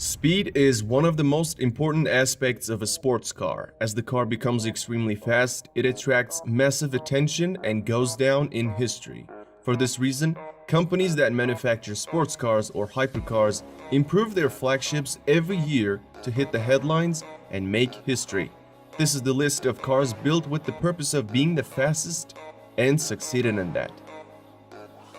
Speed is one of the most important aspects of a sports car. As the car becomes extremely fast, it attracts massive attention and goes down in history. For this reason, companies that manufacture sports cars or hypercars improve their flagships every year to hit the headlines and make history. This is the list of cars built with the purpose of being the fastest and succeeded in that.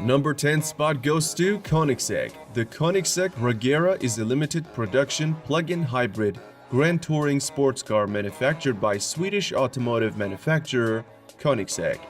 Number 10 spot goes to Koenigsegg. The Koenigsegg Regera is a limited production plug-in hybrid grand touring sports car manufactured by Swedish automotive manufacturer Koenigsegg.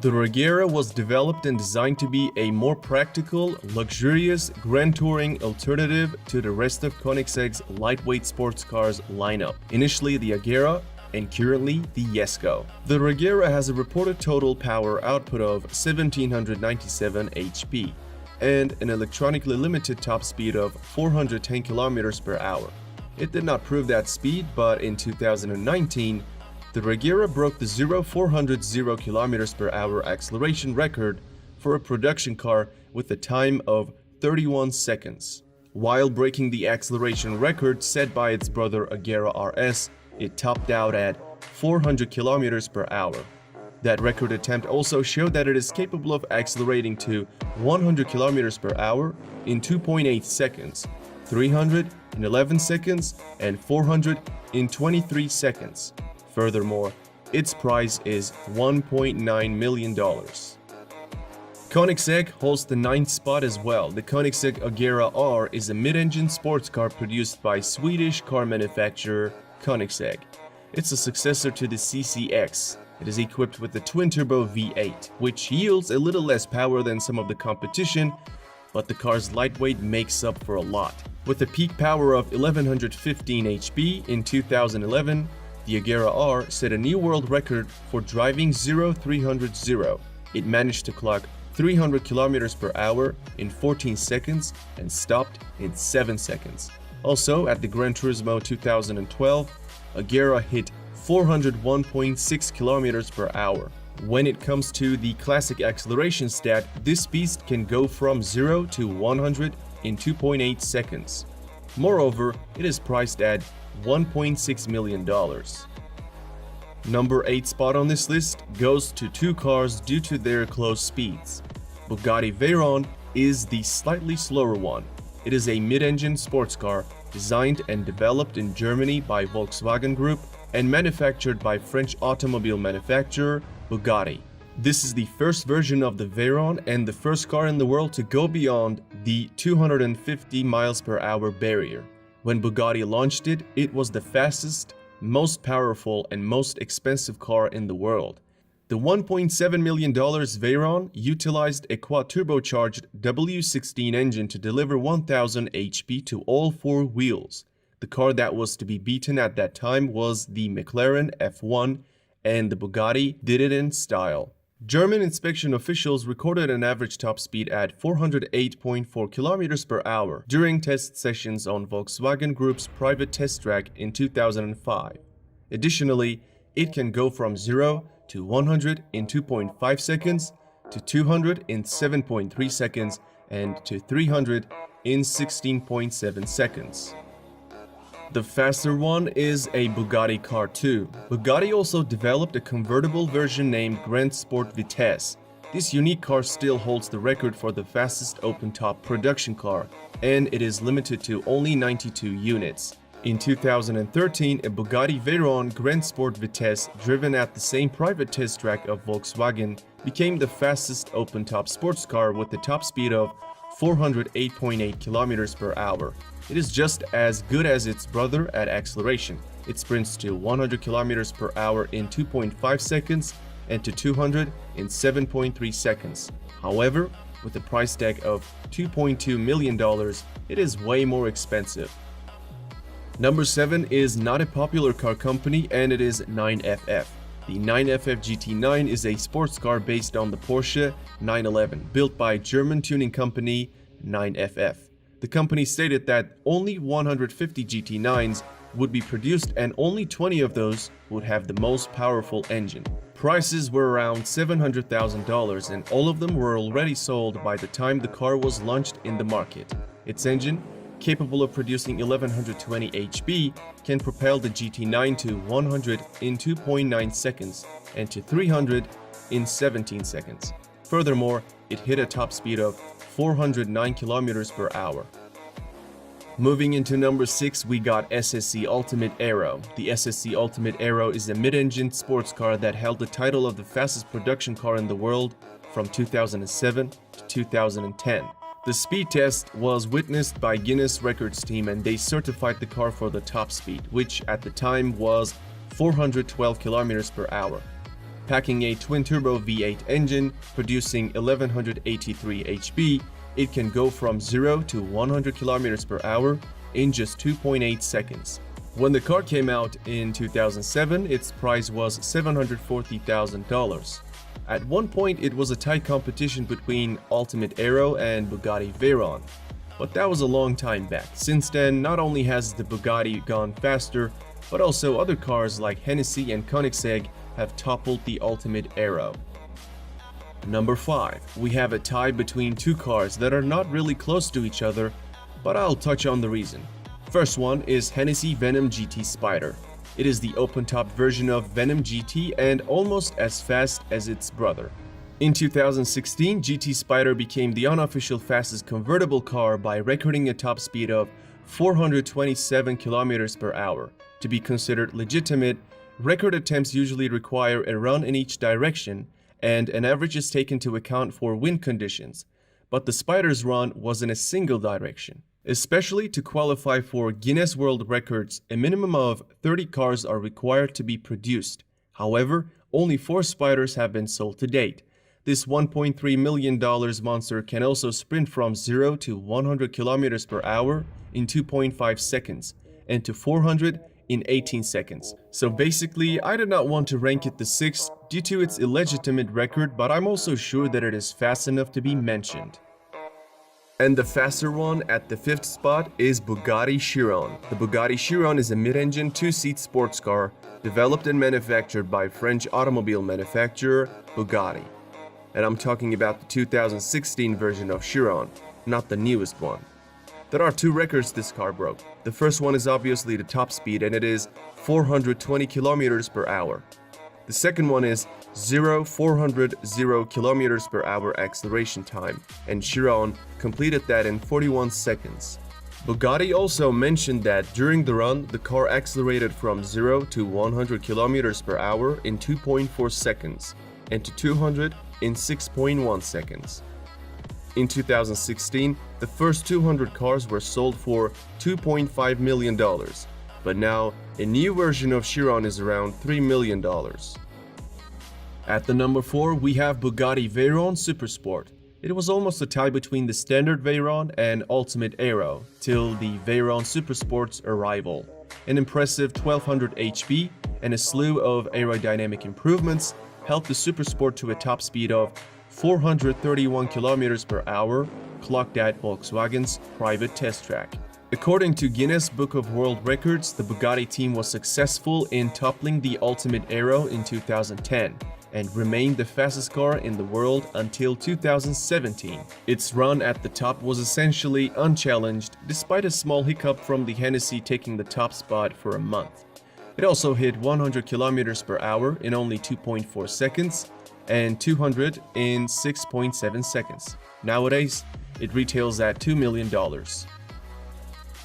The Regera was developed and designed to be a more practical, luxurious grand touring alternative to the rest of Koenigsegg's lightweight sports cars lineup. Initially the Agera, and currently the Jesko. The Regera has a reported total power output of 1797 HP and an electronically limited top speed of 410 km per hour. It did not prove that speed, but in 2019, the Regera broke the 400 km per hour acceleration record for a production car with a time of 31 seconds. While breaking the acceleration record set by its brother Agera RS, it topped out at 400 km per hour. That record attempt also showed that it is capable of accelerating to 100 km per hour in 2.8 seconds, 300 in 11 seconds, and 400 in 23 seconds. Furthermore, its price is $1.9 million. Koenigsegg holds the 9th spot as well. The Koenigsegg Agera R is a mid-engine sports car produced by Swedish car manufacturer Koenigsegg. It's a successor to the CCX. It is equipped with the twin-turbo V8, which yields a little less power than some of the competition, but the car's lightweight makes up for a lot. With a peak power of 1115 HP in 2011, the Agera R set a new world record for driving 0300. It managed to clock 300 km per hour in 14 seconds and stopped in 7 seconds. Also, at the Gran Turismo 2012, Agera hit 401.6 km per hour. When it comes to the classic acceleration stat, this beast can go from 0 to 100 in 2.8 seconds. Moreover, it is priced at $1.6 million. Number 8 spot on this list goes to two cars due to their close speeds. Bugatti Veyron is the slightly slower one. It is a mid-engine sports car designed and developed in Germany by Volkswagen Group and manufactured by French automobile manufacturer Bugatti. This is the first version of the Veyron and the first car in the world to go beyond the 250 miles per hour barrier. When Bugatti launched it, it was the fastest, most powerful, and most expensive car in the world. The $1.7 million Veyron utilized a quad-turbocharged W16 engine to deliver 1000 HP to all four wheels. The car that was to be beaten at that time was the McLaren F1, and the Bugatti did it in style. German inspection officials recorded an average top speed at 408.4 km per hour during test sessions on Volkswagen Group's private test track in 2005. Additionally, it can go from 0 to 100 in 2.5 seconds, to 200 in 7.3 seconds, and to 300 in 16.7 seconds. The faster one is a Bugatti Car 2. Bugatti also developed a convertible version named Grand Sport Vitesse. This unique car still holds the record for the fastest open-top production car, and it is limited to only 92 units. In 2013, a Bugatti Veyron Grand Sport Vitesse, driven at the same private test track of Volkswagen, became the fastest open-top sports car with a top speed of 408.8 km per hour. It is just as good as its brother at acceleration. It sprints to 100 km per hour in 2.5 seconds and to 200 in 7.3 seconds. However, with a price tag of $2.2 million, it is way more expensive. Number 7 is not a popular car company, and it is 9FF. The 9FF GT9 is a sports car based on the Porsche 911, built by German tuning company 9FF. The company stated that only 150 GT9s would be produced and only 20 of those would have the most powerful engine. Prices were around $700,000 and all of them were already sold by the time the car was launched in the market. Its engine capable of producing 1120 HP, can propel the GT9 to 100 in 2.9 seconds and to 300 in 17 seconds. Furthermore, it hit a top speed of 409 km per hour. Moving into number 6, we got SSC Ultimate Aero. The SSC Ultimate Aero is a mid-engine sports car that held the title of the fastest production car in the world from 2007 to 2010. The speed test was witnessed by Guinness Records team, and they certified the car for the top speed, which at the time was 412 km per hour. Packing a twin-turbo V8 engine, producing 1183 HP, it can go from 0 to 100 km per hour in just 2.8 seconds. When the car came out in 2007, its price was $740,000. At one point, it was a tight competition between Ultimate Aero and Bugatti Veyron, but that was a long time back. Since then, not only has the Bugatti gone faster, but also other cars like Hennessy and Koenigsegg have toppled the Ultimate Aero. Number 5. We have a tie between two cars that are not really close to each other, but I'll touch on the reason. First one is Hennessy Venom GT Spider. It is the open-top version of Venom GT and almost as fast as its brother. In 2016, GT Spider became the unofficial fastest convertible car by recording a top speed of 427 km per hour. To be considered legitimate, record attempts usually require a run in each direction, and an average is taken to account for wind conditions, but the Spider's run was in a single direction. Especially to qualify for Guinness World Records, a minimum of 30 cars are required to be produced. However, only 4 Spiders have been sold to date. This $1.3 million monster can also sprint from 0 to 100 km per hour in 2.5 seconds and to 400 in 18 seconds. So basically, I did not want to rank it the 6th due to its illegitimate record, but I'm also sure that it is fast enough to be mentioned. And the faster one at the 5th spot is Bugatti Chiron. The Bugatti Chiron is a mid-engine 2-seat sports car developed and manufactured by French automobile manufacturer Bugatti. And I'm talking about the 2016 version of Chiron, not the newest one. There are 2 records this car broke. The first one is obviously the top speed, and it is 420 km per hour. The second one is 400 km per hour acceleration time, and Chiron completed that in 41 seconds. Bugatti also mentioned that during the run, the car accelerated from 0 to 100 km per hour in 2.4 seconds and to 200 in 6.1 seconds. In 2016, the first 200 cars were sold for $2.5 million, but now a new version of Chiron is around $3 million. At the number 4, we have Bugatti Veyron Supersport. It was almost a tie between the standard Veyron and Ultimate Aero till the Veyron Supersport's arrival. An impressive 1200 HP and a slew of aerodynamic improvements helped the Supersport to a top speed of 431 km per hour, clocked at Volkswagen's private test track. According to Guinness Book of World Records, the Bugatti team was successful in toppling the Ultimate Aero in 2010 and remained the fastest car in the world until 2017. Its run at the top was essentially unchallenged, despite a small hiccup from the Hennessy taking the top spot for a month. It also hit 100 km per hour in only 2.4 seconds and 200 in 6.7 seconds. Nowadays, it retails at $2 million.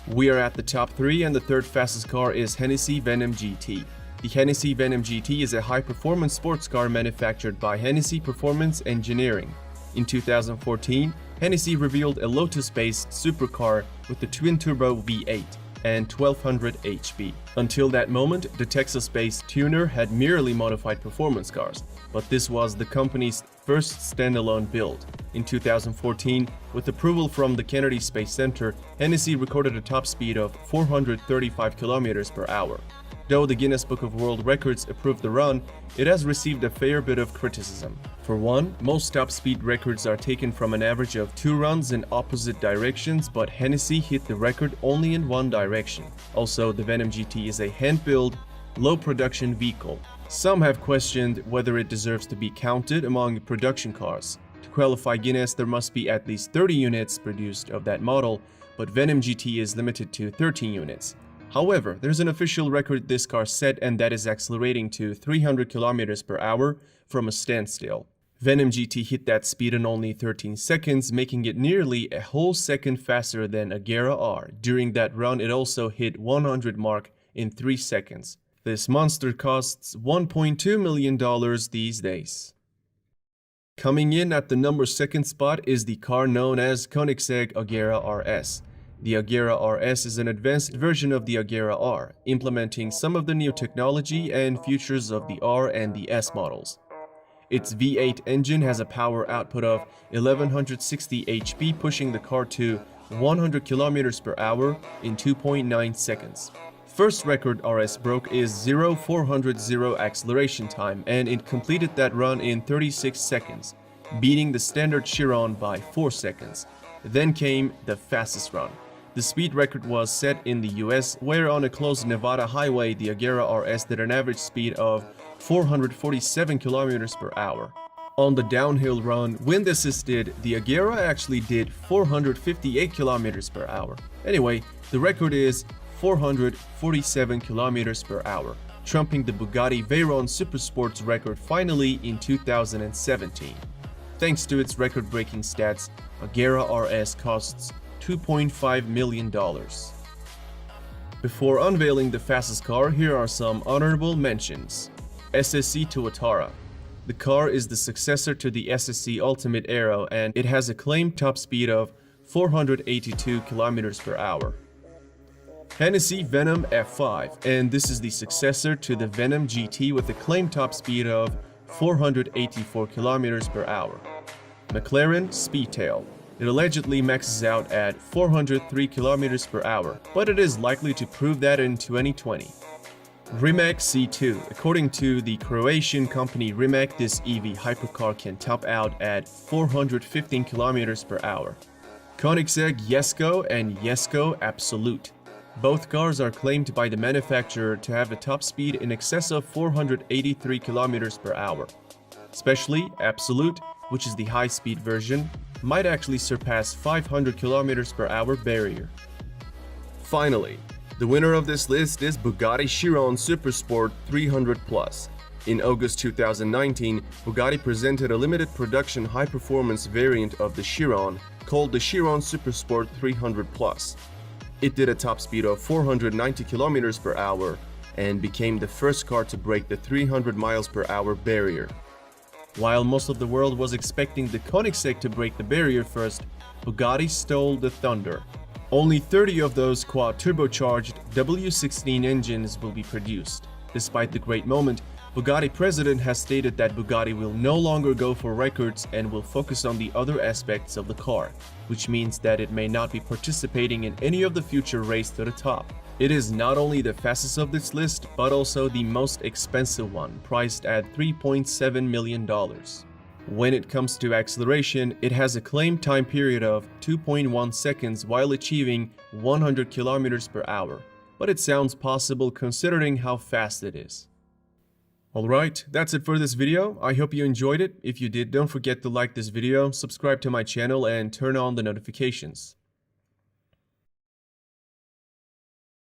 We are at the top 3, and the third fastest car is Hennessy Venom GT. The Hennessy Venom GT is a high-performance sports car manufactured by Hennessy Performance Engineering. In 2014, Hennessy revealed a Lotus-based supercar with a twin-turbo V8 and 1200 HP. Until that moment, the Texas-based tuner had merely modified performance cars, but this was the company's first standalone build. In 2014, with approval from the Kennedy Space Center, Hennessy recorded a top speed of 435 km per hour. Though the Guinness Book of World Records approved the run, it has received a fair bit of criticism. For one, most top speed records are taken from an average of 2 runs in opposite directions, but Hennessy hit the record only in one direction. Also, the Venom GT is a hand-built, low-production vehicle. Some have questioned whether it deserves to be counted among production cars. To qualify Guinness, there must be at least 30 units produced of that model, but Venom GT is limited to 13 units. However, there's an official record this car set, and that is accelerating to 300 km per hour from a standstill. Venom GT hit that speed in only 13 seconds, making it nearly a whole second faster than Agera R. During that run, it also hit 100 mark in 3 seconds. This monster costs $1.2 million these days. Coming in at the number 2nd spot is the car known as Koenigsegg Agera RS. The Agera RS is an advanced version of the Agera R, implementing some of the new technology and features of the R and the S models. Its V8 engine has a power output of 1160 HP, pushing the car to 100 km per hour in 2.9 seconds. First record RS broke is 0-400 acceleration time, and it completed that run in 36 seconds, beating the standard Chiron by 4 seconds. Then came the fastest run. The speed record was set in the US, where on a closed Nevada highway, the Agera RS did an average speed of 447 km per hour. On the downhill run, wind assisted, the Agera actually did 458 km per hour. Anyway, the record is 447 km per hour, trumping the Bugatti Veyron Supersport's record finally in 2017. Thanks to its record-breaking stats, Agera RS costs $2.5 million. Before unveiling the fastest car, here are some honorable mentions. SSC Tuatara. The car is the successor to the SSC Ultimate Aero, and it has a claimed top speed of 482 km per hour. Hennessy Venom F5, and this is the successor to the Venom GT with a claimed top speed of 484 km per hour. McLaren Speedtail. It allegedly maxes out at 403 km per hour, but it is likely to prove that in 2020. Rimac C2. According to the Croatian company Rimac, this EV hypercar can top out at 415 km per hour. Koenigsegg Jesko and Jesko Absolute. Both cars are claimed by the manufacturer to have a top speed in excess of 483 km per hour. Especially Absolute, which is the high-speed version, might actually surpass 500 km per hour barrier. Finally, the winner of this list is Bugatti Chiron Supersport 300 Plus. In August 2019, Bugatti presented a limited production high-performance variant of the Chiron called the Chiron Supersport 300 Plus. It did a top speed of 490 km per hour and became the first car to break the 300 miles per hour barrier. While most of the world was expecting the Koenigsegg to break the barrier first, Bugatti stole the thunder. Only 30 of those quad-turbocharged W16 engines will be produced. Despite the great moment, Bugatti president has stated that Bugatti will no longer go for records and will focus on the other aspects of the car, which means that it may not be participating in any of the future race to the top. It is not only the fastest of this list, but also the most expensive one, priced at $3.7 million. When it comes to acceleration, it has a claimed time period of 2.1 seconds while achieving 100 km per hour, but it sounds possible considering how fast it is. Alright, that's it for this video. I hope you enjoyed it. If you did, don't forget to like this video, subscribe to my channel, and turn on the notifications.